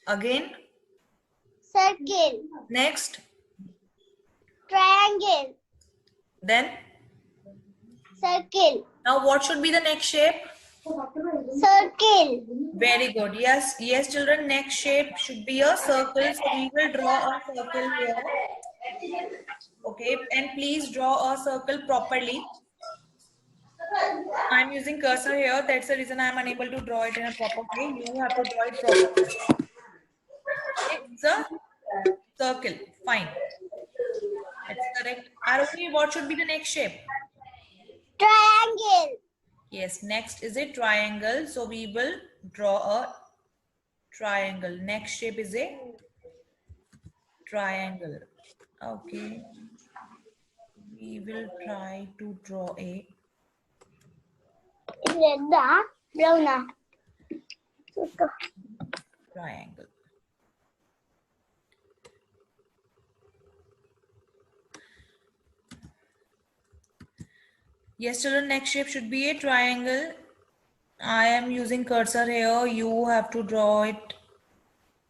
Again. Circle. Next. Triangle. Then. Circle. Now what should be the next shape? Circle. Very good. Yes, yes, children. Next shape should be a circle. So we will draw a circle here. Okay, and please draw a circle properly. I'm using cursor here. That's the reason I'm unable to draw it in a proper way. You have to draw it properly. It's a circle. Fine. That's correct. Arohi, what should be the next shape? Triangle. Yes, next is a triangle. So we will draw a triangle. Next shape is a triangle. Okay. We will try to draw a triangle. Yes, children, next shape should be a triangle. I am using cursor here. You have to draw it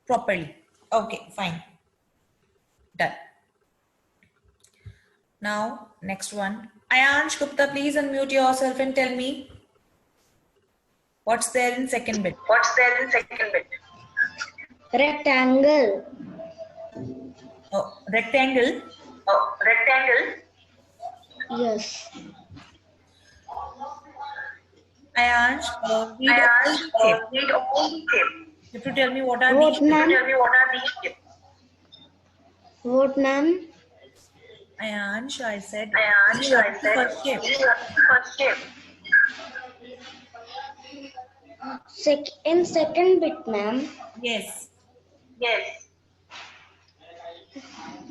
properly. Okay, fine. Done. Now, next one. Ayansh Gupta, please unmute yourself and tell me what's there in second bit. What's there in second bit? Rectangle. Oh, rectangle. Oh, rectangle. Ayansh, Yes. read all the shape. Read all the shape. You have to tell me what are What, these ma'am? Tell me what are these shapes? What, ma'am? Ayansh, I said. Ayansh, I said. First shape. First shape. In second bit, ma'am. Yes. Yes.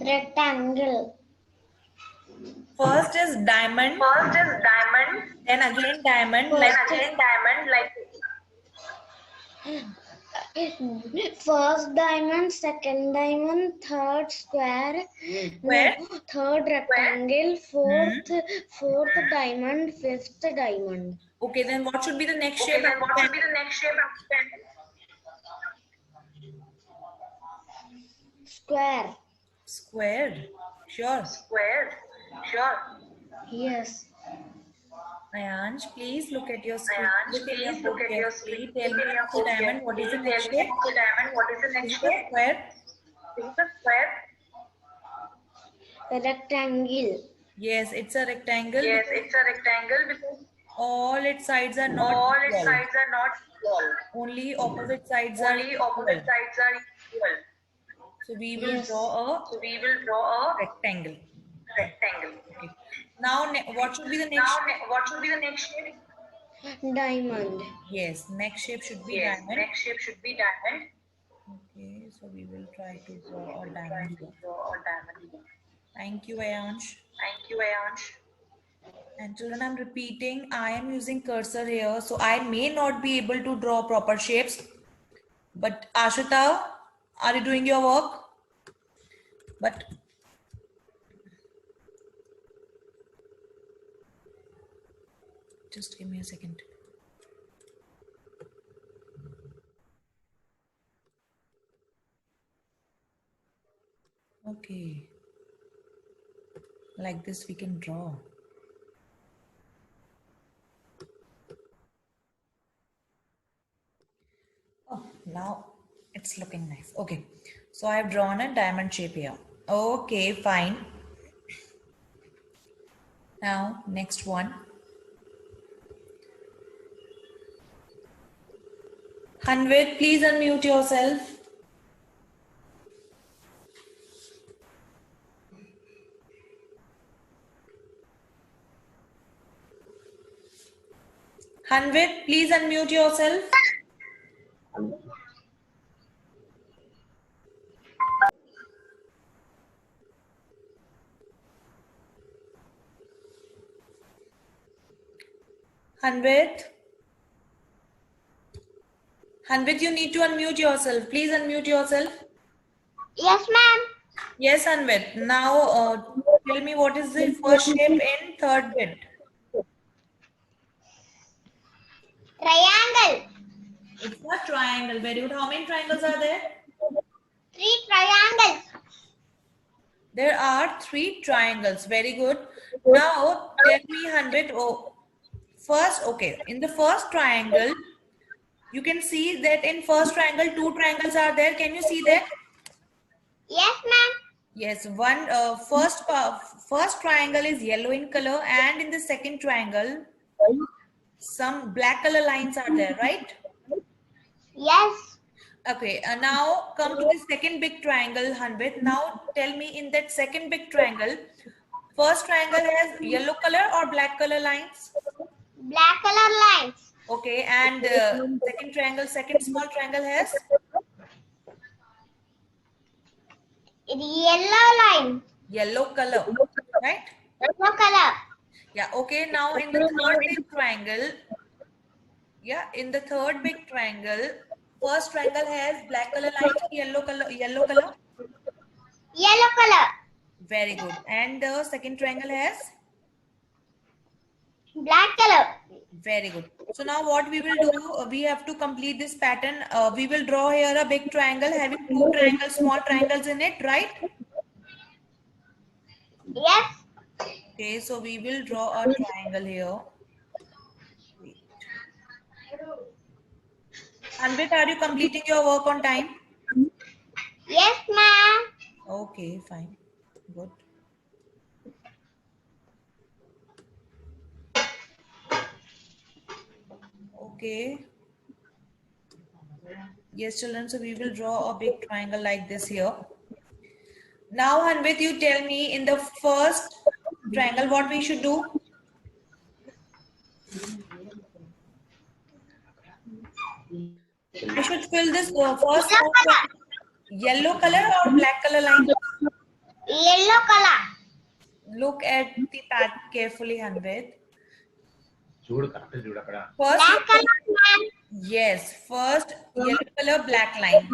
Rectangle. First is diamond. First is diamond. Then again diamond. Then Like again diamond like First diamond, second diamond, third square, Square. no, third rectangle, fourth diamond, fifth diamond. Okay, then what should be the next Okay, shape? then what should be the next shape after Square. Square. Sure. square? Sure. Yes. Ayansh, please look at your screen. Ayansh, please look at your screen. Tell me the diamond. What is the next Tell me shape? the diamond. What is the next Is it a shape? square? Is it a square? Rectangle. Yes, it's a rectangle. Yes, it's a rectangle because All its sides are not all its equal. sides are not equal. Only opposite sides are Only equal. opposite sides are equal. So we will Yes. draw So we will draw a rectangle. a rectangle. Okay. Now, what should be the next Now, shape? what should be the next shape? Diamond. Yes, next shape should be Yes, diamond. next shape should be diamond. Okay, so we will try to draw a Try diamond to here. draw a diamond. Thank you, Ayansh. Thank you, Ayansh. And children, I'm repeating, I am using cursor here, so I may not be able to draw proper shapes. But Ashita, are you doing your work? But just give me a second. Okay. Like this we can draw. Oh, now it's looking nice. Okay. So I've drawn a diamond shape here. Okay, fine. Now, next one. Hanvit, please unmute yourself. Hanvit, please unmute yourself. Hanvit. Hanvit, you need to unmute yourself. Please unmute yourself. Yes, ma'am. Yes, Hanvit. Now, tell me what is the first shape in third bit? Triangle. It's a triangle. Very good. How many triangles are there? Triangle. There are 3 triangles. Very good. Now tell me, Hanvit. Oh, first, okay. In the first triangle, you can see that in first triangle, 2 triangles are there. Can you see that? Yes, ma'am. Yes. First triangle is yellow in color, and in the second triangle, some black color lines are there, right? Yes. Okay, now come to the second big triangle, Hanvit. Now tell me, in that second big triangle, first triangle has yellow color or black color lines? Black color lines. Okay, and second triangle, second small triangle has? Yellow line. Yellow color, right? Yellow color. Yeah, okay, now in the third big triangle, first triangle has black color lines, yellow color? Yellow color. Very good. And the second triangle has? Black color. Very good. So now what we will do, we have to complete this pattern. We will draw here a big triangle having 2 triangles, small triangles in it, right? Yes. Okay, so we will draw a triangle here. Wait. Anvit, are you completing your work on time? Yes, ma'am. Okay, fine. Good. Okay. Yes, children, so we will draw a big triangle like this here. Now, Hanvit, you tell me, in the first triangle what we should do? I should fill this first yellow color or black color line? Yellow color. Look at the pattern carefully, Hanvit. Black First, color, ma'am. yes, first yellow color, black line,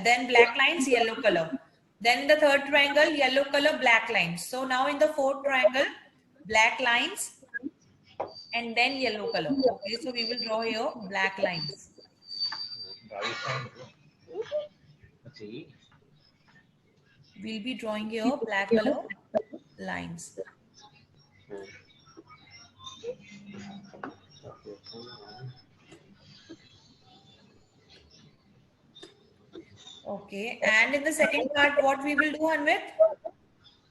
then black lines, yellow color. Then the third triangle, yellow color, black lines. So now in the fourth triangle, black lines and then yellow color. Okay, so we will draw here black lines. We'll be drawing here black color lines. Okay, and in the second part, what we will do, Hanvit?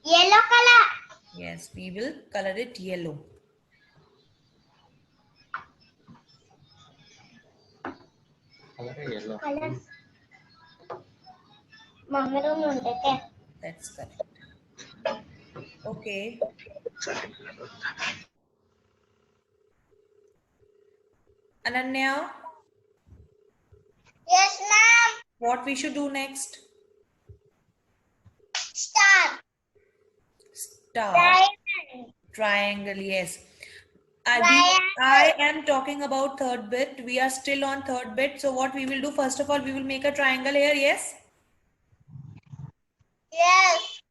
Yellow color. Yes, we will color it yellow. Colors. Mama room unde. That's correct. Okay. Ananya, Yes, ma'am. what we should do next? Star. Star. Diamond. Triangle, yes. Triangle. I am talking about third bit. We are still on third bit. So what we will do, first of all, we will make a triangle here, yes? Yes.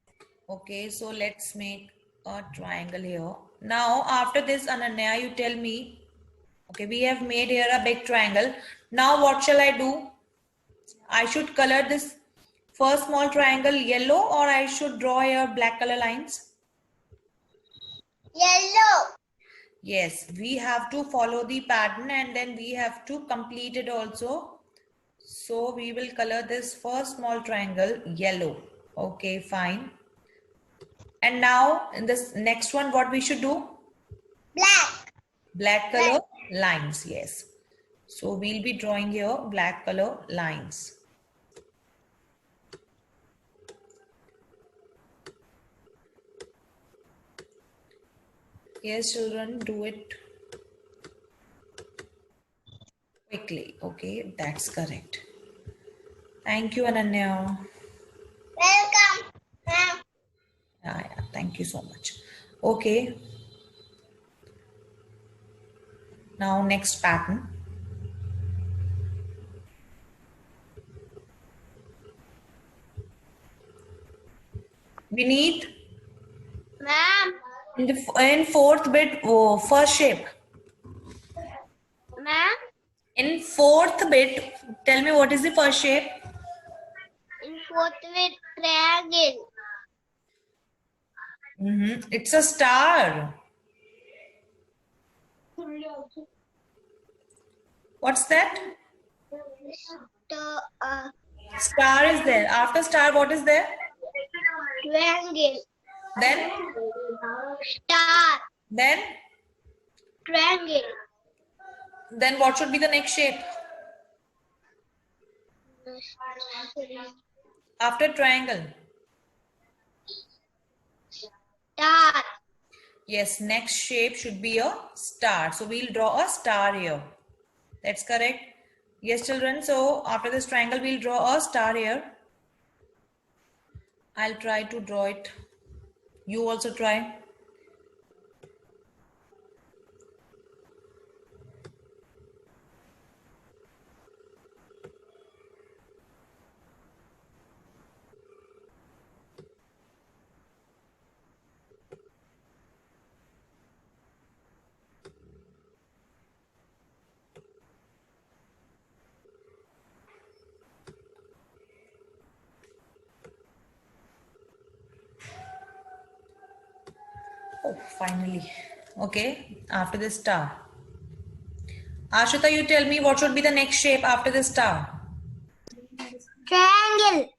Okay, so let's make a triangle here. Now, after this, Ananya, you tell me. Okay, we have made here a big triangle. Now, what shall I do? I should color this first small triangle yellow, or I should draw here black color lines? Yellow. Yes, we have to follow the pattern and then we have to complete it also. So we will color this first small triangle yellow. Okay, fine. And now in this next one, what we should do? Black. Black color lines, yes. So we'll be drawing here black color lines. Yes, children, do it quickly. Okay, that's correct. Thank you, Ananya. Welcome, ma'am. Yeah, thank you so much. Okay. Now next pattern. We need Ma'am. in fourth bit, first shape. Ma'am. In fourth bit, tell me what is the first shape? In fourth with triangle. It's a star. What's that? The Star is there. After star, what is there? triangle. Then, Star. then, Triangle. then what should be the next shape? After triangle. Star. Yes, next shape should be a star. So we'll draw a star here. That's correct. Yes, children. So after this triangle, we'll draw a star here. I'll try to draw it. You also try. Oh, finally. Okay, after the star. Ashita, you tell me what should be the next shape after the star? Triangle.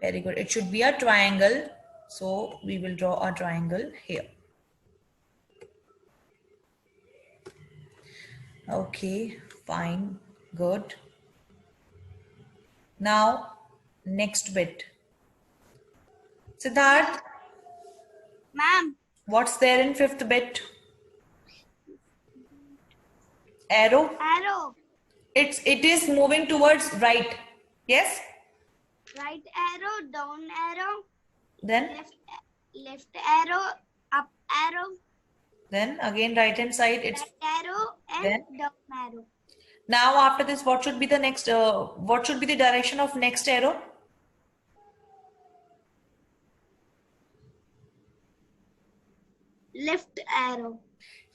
Very good. It should be a triangle. So we will draw a triangle here. Okay, fine, good. Now, next bit. Siddharth, Ma'am. what's there in fifth bit? Arrow. Arrow. It is moving towards right. Yes? Right arrow. Down arrow. Then Left arrow. Up arrow. then again right hand side. It's Right arrow and then down arrow. now after this, what should be the next? What should be the direction of next arrow? Left arrow.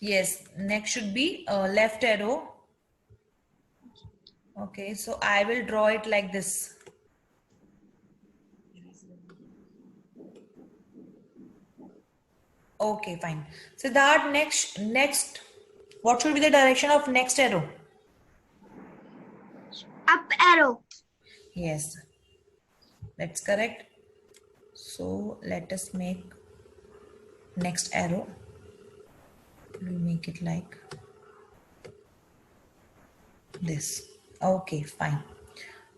Yes, next should be left arrow. Okay, so I will draw it like this. Okay, fine. So that next, what should be the direction of next arrow? Up arrow. Yes, that's correct. So let us make next arrow. We'll make it like this. Okay, fine.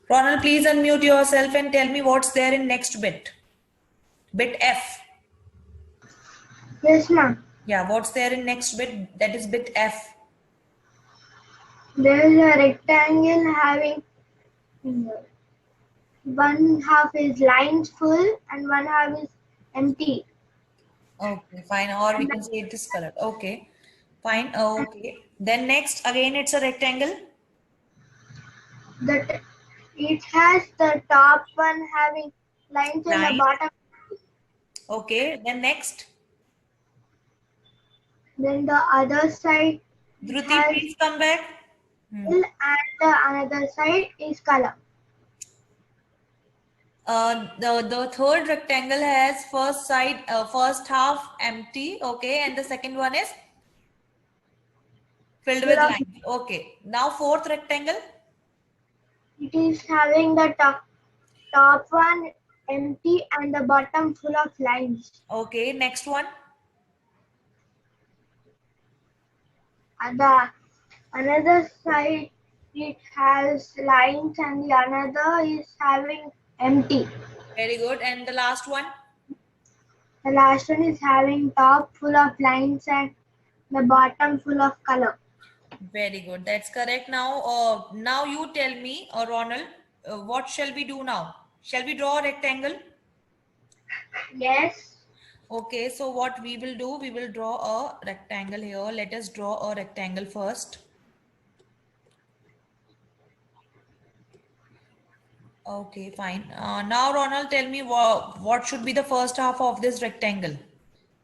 Ronald, please unmute yourself and tell me what's there in next bit. Bit F. Yes, ma'am. Yeah, what's there in next bit? That is bit F. There is a rectangle having one half is lines full and one half is empty. Okay, fine. Or we can say it is colored. Okay, fine. Okay. Then next, again, it's a rectangle. That it has the top one having lines and Line. the bottom. Okay, then next. Then the other side Dhruti, has please come back. fill and the another side is color. The third rectangle has first side, first half empty. Okay, and the second one is filled with Full of- lines. Okay, now fourth rectangle. It is having the top one empty and the bottom full of lines. Okay, next one. And the another side it has lines and the another is having empty. Very good. And the last one. The last one is having top full of lines and the bottom full of color. Very good. That's correct. Now you tell me, Ronald, what shall we do now? Shall we draw a rectangle? Yes. Okay, so what we will do, we will draw a rectangle here. Let us draw a rectangle first. Okay, fine. Now, Ronald, tell me what should be the first half of this rectangle.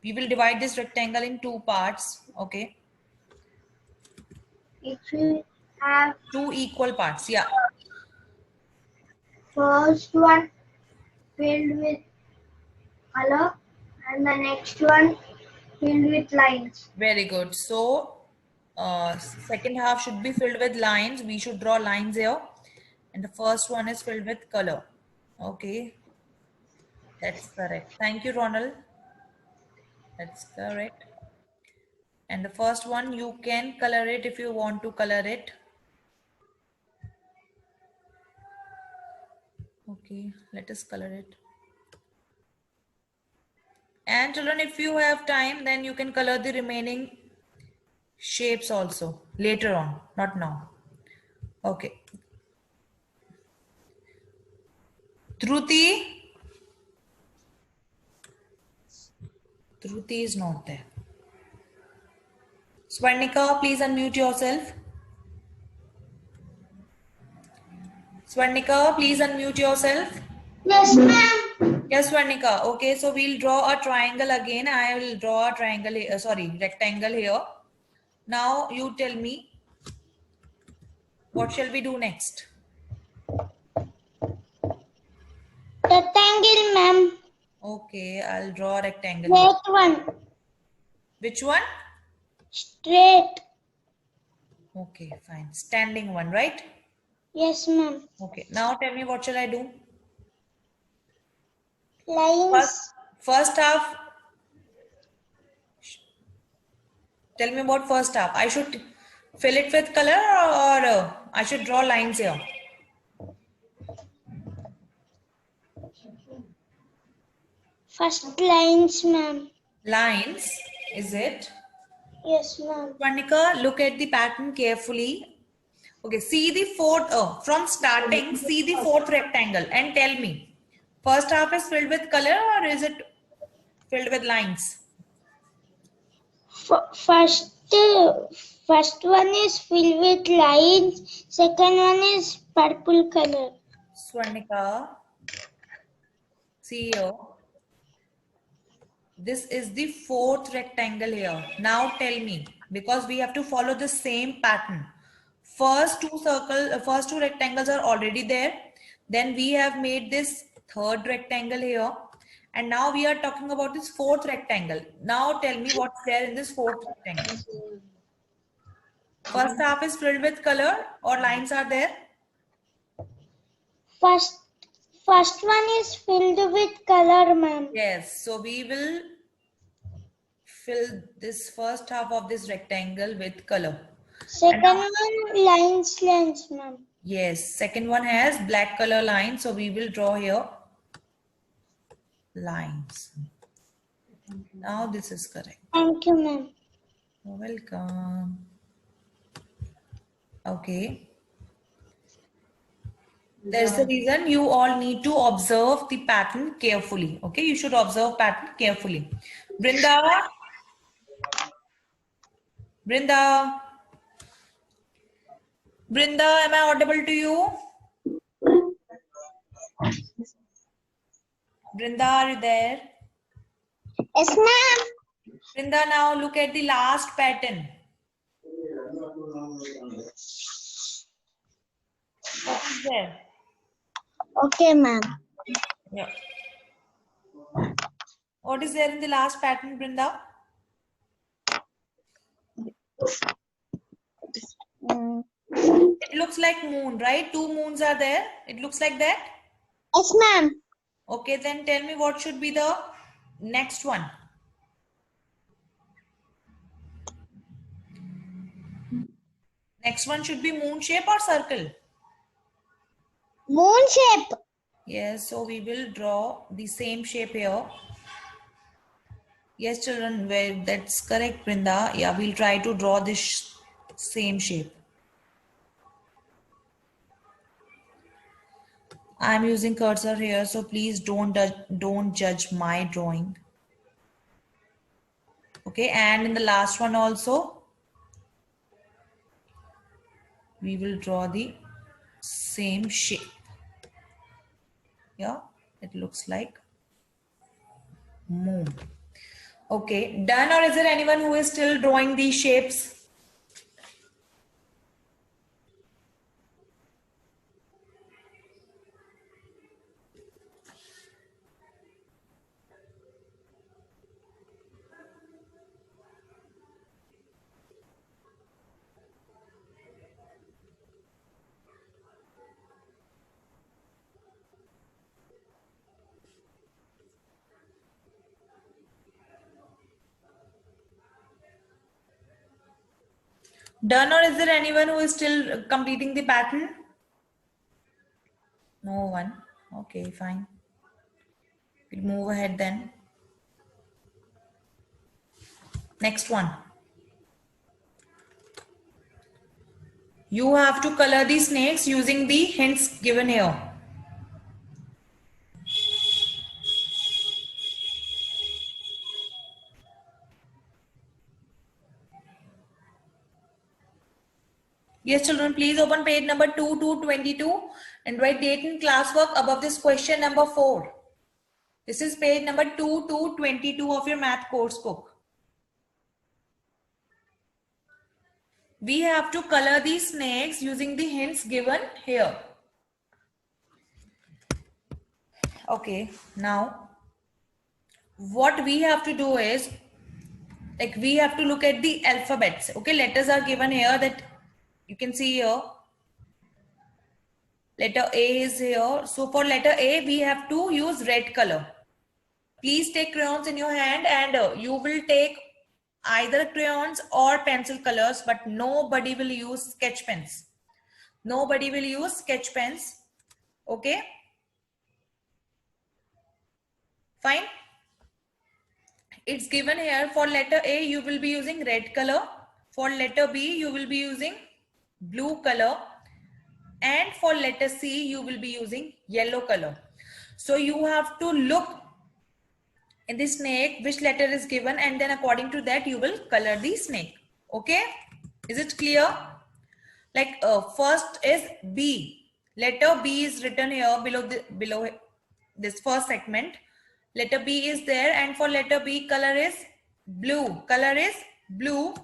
We will divide this rectangle in two parts. Okay. It will have Two equal parts. Yeah. first one filled with color, and the next one filled with lines. Very good. So, second half should be filled with lines. We should draw lines here. And the first one is filled with color. Okay. That's correct. Thank you, Ronald. That's correct. And the first one, you can color it if you want to color it. Okay, let us color it. And children, if you have time, then you can color the remaining shapes also later on, not now. Okay. Dhruti. Dhruti is not there. Swarnika, please unmute yourself. Swarnika, please unmute yourself. Yes, ma'am. Yes, Swarnika. Okay, so we'll draw a triangle again. I will draw a triangle, rectangle here. Now you tell me, what shall we do next? Rectangle, ma'am. Okay, I'll draw a rectangle. Straight one. Which one? Straight. Okay, fine. Standing one, right? Yes, ma'am. Okay, now tell me, what shall I do? Lines. First half. Tell me about first half. I should fill it with color, or I should draw lines here? First lines, ma'am. Lines, is it? Yes, ma'am. Varnika, look at the pattern carefully. Okay, see the fourth, from starting, see the fourth rectangle and tell me, first half is filled with color or is it filled with lines? First one is filled with lines. Second one is purple color. Swarnika, see here. This is the fourth rectangle here. Now tell me, because we have to follow the same pattern. First two rectangles are already there. Then we have made this third rectangle here. And now we are talking about this fourth rectangle. Now tell me what's there in this fourth rectangle. First half is filled with color or lines are there? First one is filled with color, ma'am. Yes. So we will fill this first half of this rectangle with color. Second one lines, ma'am. Yes, second one has black color lines. So we will draw here lines. Now this is correct. Thank you, ma'am. You're welcome. Okay. There's the reason you all need to observe the pattern carefully. Okay, you should observe pattern carefully. Brinda. Brinda. Brinda, am I audible to you? Brinda, are you there? Yes, ma'am. Brinda, now look at the last pattern. What is there? Okay, ma'am. Yeah. What is there in the last pattern, Brinda? It looks like moon, right? Two moons are there. It looks like that. Yes, ma'am. Okay, then tell me what should be the next one. Next one should be moon shape or circle? Moon shape. Yes, so we will draw the same shape here. Yes, children, well, that's correct, Brinda. Yeah, we'll try to draw this same shape. I'm using cursor here, so please don't judge my drawing. Okay, and in the last one also, we will draw the same shape. Yeah, it looks like moon. Okay, done, or is there anyone who is still drawing these shapes? Done, or is there anyone who is still completing the pattern? No one. Okay, fine. We'll move ahead then. Next one. You have to color the snakes using the hints given here. Yes, children, please open page number 2 to 22 and write date and classwork above this question number 4. This is page number 2 to 22 of your math course book. We have to color these snakes using the hints given here. Okay, now what we have to do is, like, we have to look at the alphabets. Okay, letters are given here that you can see here. Letter A is here. So for letter A, we have to use red color. Please take crayons in your hand, and you will take either crayons or pencil colors, but nobody will use sketch pens. Nobody will use sketch pens. Okay? Fine. It's given here for letter A, you will be using red color. For letter B, you will be using blue color. And for letter C, you will be using yellow color. So you have to look in the snake which letter is given, and then according to that you will color the snake. Okay, is it clear? Like first is B. Letter B is written here below this first segment. Letter B is there, and for letter B color is blue. Color is blue.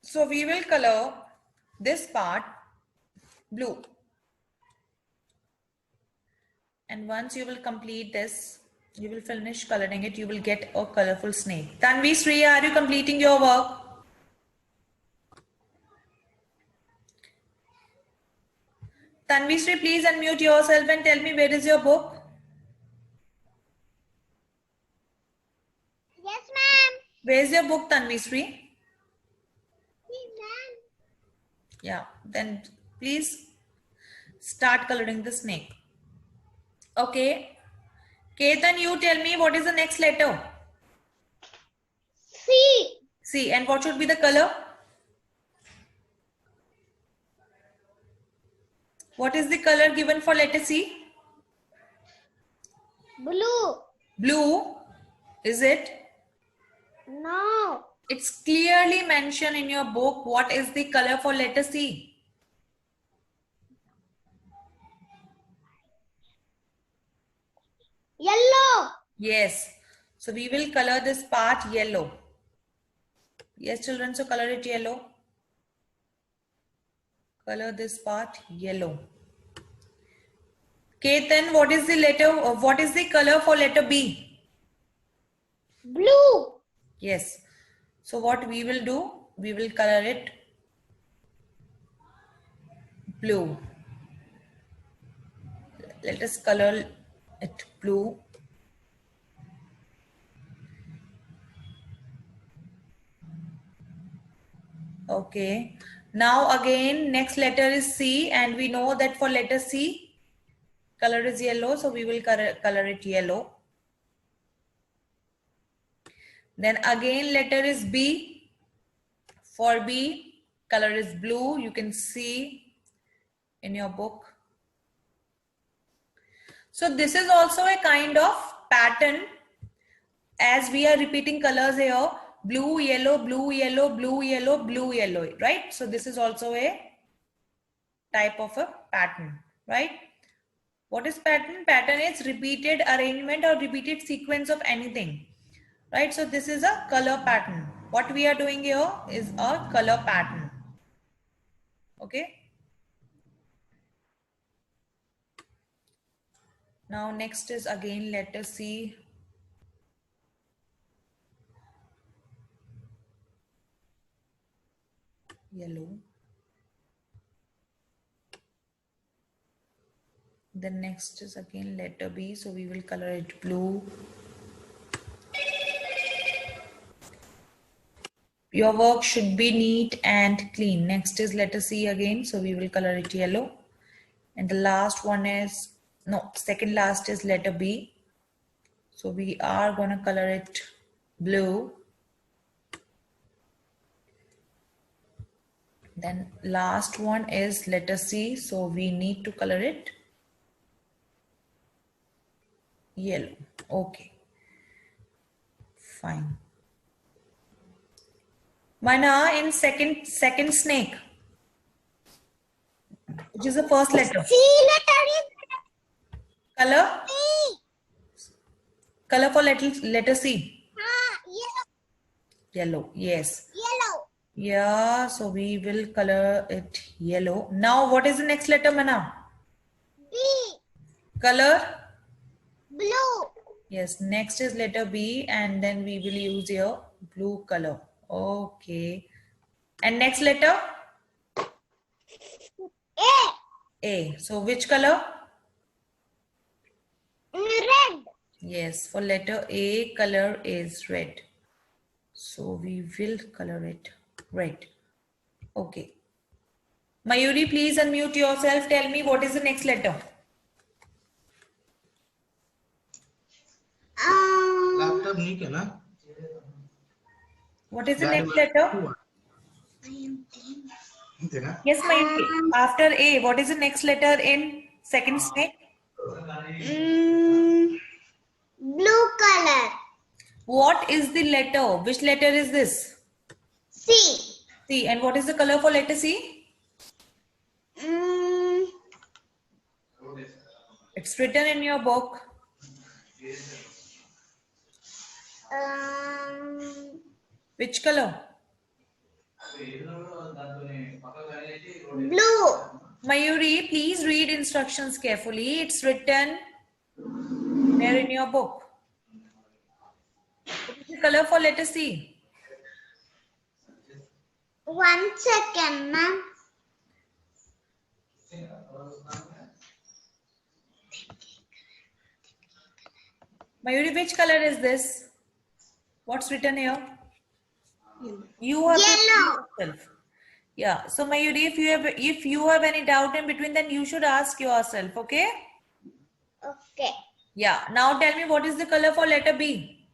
So we will color this part blue. And once you will complete this, you will finish coloring it, you will get a colorful snake. Tanvi, Sri, are you completing your work? Tanvi, Sri, please unmute yourself and tell me where is your book? Yes, ma'am. Where is your book, Tanvi, Sri? Yes, ma'am. Yeah, then please start coloring the snake. Okay. Ketan, you tell me what is the next letter? C. C. And what should be the color? What is the color given for letter C? Blue. Blue. Is it? No. It's clearly mentioned in your book what is the color for letter C. Yellow. Yes. So we will color this part yellow. Yes, children, so color it yellow. Color this part yellow. Ketan, what is the letter? What is the color for letter B? Blue. Yes. So what we will do? We will color it blue. Let us color it blue. Okay. Now again, next letter is C, and we know that for letter C, color is yellow, so we will color it yellow. Then again, letter is B. For B, color is blue. You can see in your book. So this is also a kind of pattern, as we are repeating colors here. Blue, yellow, blue, yellow, blue, yellow, blue, yellow, right? So this is also a type of a pattern, right? What is pattern? Pattern is repeated arrangement or repeated sequence of anything, right? So this is a color pattern. What we are doing here is a color pattern. Okay. Now next is again letter C. Yellow. Then next is again letter B, so we will color it blue. Your work should be neat and clean. Next is letter C again. So we will color it yellow. And the last one is, no, second last is letter B. So we are going to color it blue. Then last one is letter C. So we need to color it yellow. Okay. Fine. Mana, in second snake, which is the first letter. C letter is Color? C. Color for letter C. Yellow. Yellow. Yes. Yellow. Yeah. So we will color it yellow. Now, what is the next letter, Mana? B. Color? Blue. Yes. Next is letter B, and then we will use your blue color. Okay. And next letter? A. A. So which color? Red. Yes. For letter A, color is red. So we will color it red. Okay. Mayuri, please unmute yourself. Tell me what is the next letter. Laptop नहीं क्या ना What is the next letter? देखा Yes, Mayuri. After A, what is the next letter in second snake? Blue color. What is the letter? Which letter is this? C. C. And what is the color for letter C? It's written in your book. Which color? Blue. Mayuri, please read instructions carefully. It's written there in your book. What is the color for letter C? 1 second, ma'am. Mayuri, which color is this? What's written here? You have to Yellow. read yourself. Yeah. So Mayuri, if you have any doubt in between, then you should ask yourself. Okay? Okay. Yeah. Now tell me what is the color for letter B?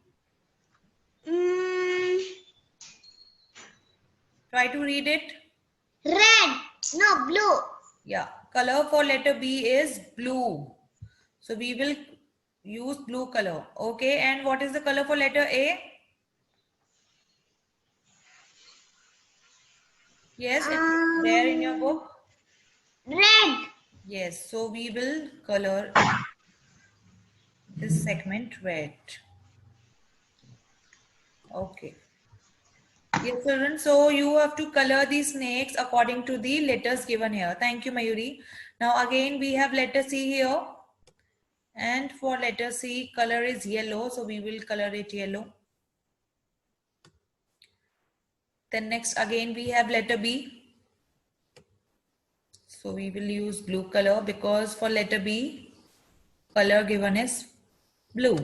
Try to read it. Red. No, blue. Yeah. Color for letter B is blue. So we will use blue color. Okay. And what is the color for letter A? Yes, it's there in your book. Red. Yes. So we will color this segment red. Okay. Yes, children. So you have to color the snakes according to the letters given here. Thank you, Mayuri. Now again, we have letter C here. And for letter C, color is yellow. So we will color it yellow. Then next, again, we have letter B. So we will use blue color because for letter B, color given is blue.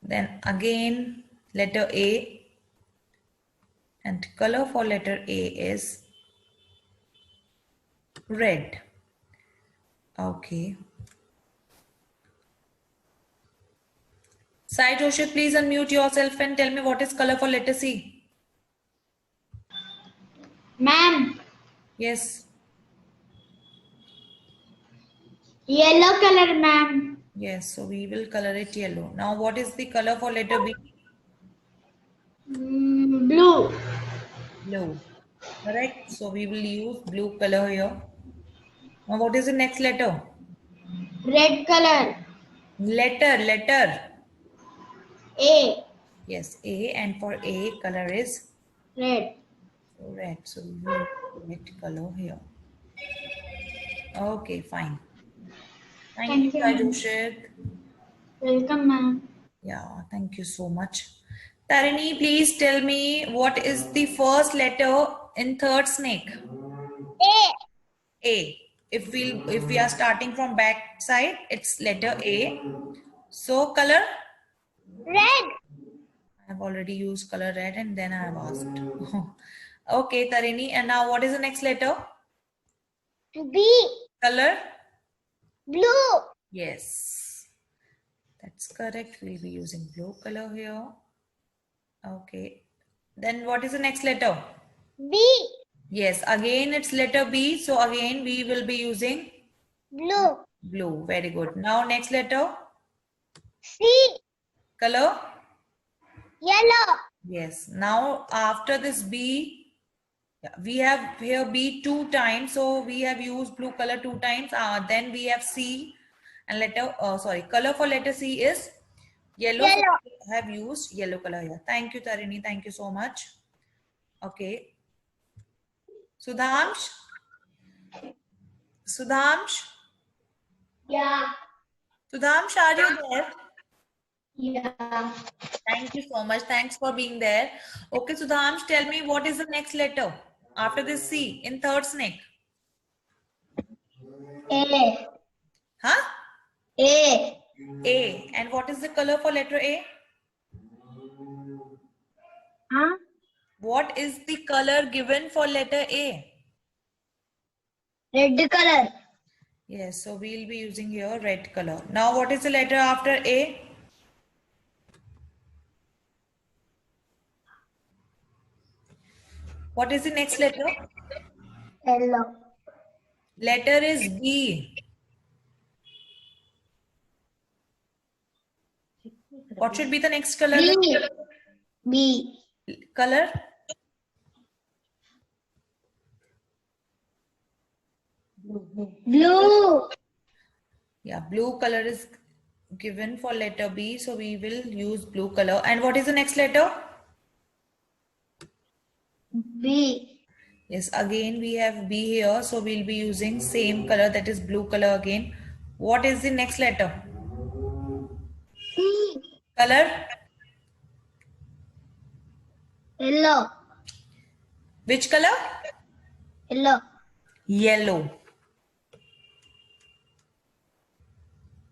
Then again, letter A. And color for letter A is red. Okay. Sai Joshit, please unmute yourself and tell me what is color for letter C. Ma'am. Yes. Yellow color, ma'am. Yes. So we will color it yellow. Now what is the color for letter B? Blue. Blue. Correct. So we will use blue color here. Now what is the next letter? Red color. Letter. A. Yes, A, and for A, color is Red. red. So we will red color here. Okay, fine. Thank you, Thank you, ma'am. Joshit. Welcome, ma'am. Yeah, thank you so much. Tarini, please tell me what is the first letter in third snake? A. A. If we are starting from back side, it's letter A. So color? Red. I've already used color red and then I have asked. Okay, Tarini. And now what is the next letter? B. Color? Blue. Yes. That's correct. We'll be using blue color here. Okay. Then what is the next letter? B. Yes, again it's letter B. So again we will be using Blue. blue. Very good. Now next letter. C. Color? Yellow. Yes. Now after this B, we have here B 2 times. So we have used blue color 2 times. Then we have C and letter, color for letter C is yellow. So Yellow. we have used yellow color here. Thank you, Tarini. Thank you so much. Okay. Sudhamsh? Sudhamsh? Yeah. Sudhamsh, are you there? Yeah. Thank you so much. Thanks for being there. Okay, Sudhamsh, tell me what is the next letter after this C in third snake? A. Huh? A. A. And what is the color for letter A? Huh? What is the color given for letter A? Red color. Yes, so we'll be using here red color. Now, what is the letter after A? What is the next letter? Yellow. Letter is B. What should be the next color? B. B. Color? Blue. Yeah, blue color is given for letter B, so we will use blue color. And what is the next letter? B. Yes, again we have B here, so we'll be using same color, that is blue color again. What is the next letter? C. Color? Yellow. Which color? Yellow. Yellow.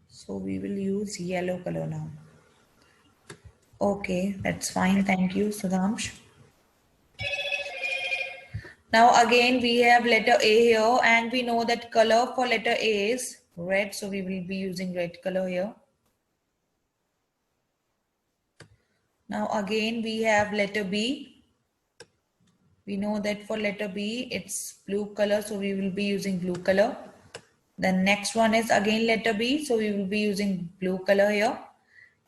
So we will use yellow color now. Okay, that's fine. Thank you, Sudhamsh. Now again we have letter A here and we know that color for letter A is red. So we will be using red color here. Now again we have letter B. We know that for letter B it's blue color. So we will be using blue color. The next one is again letter B. So we will be using blue color here.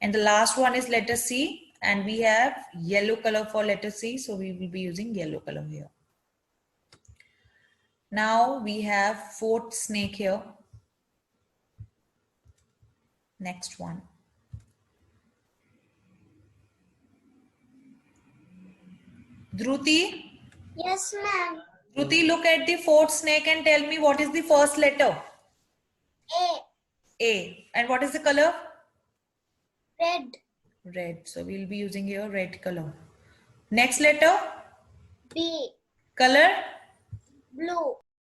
And the last one is letter C. And we have yellow color for letter C. So we will be using yellow color here. Now we have fourth snake here. Next one. Dhruti, Yes, ma'am. Dhruti, look at the fourth snake and tell me what is the first letter? A. A. And what is the color? Red. Red. So we'll be using here red color. Next letter? B. Color? Blue.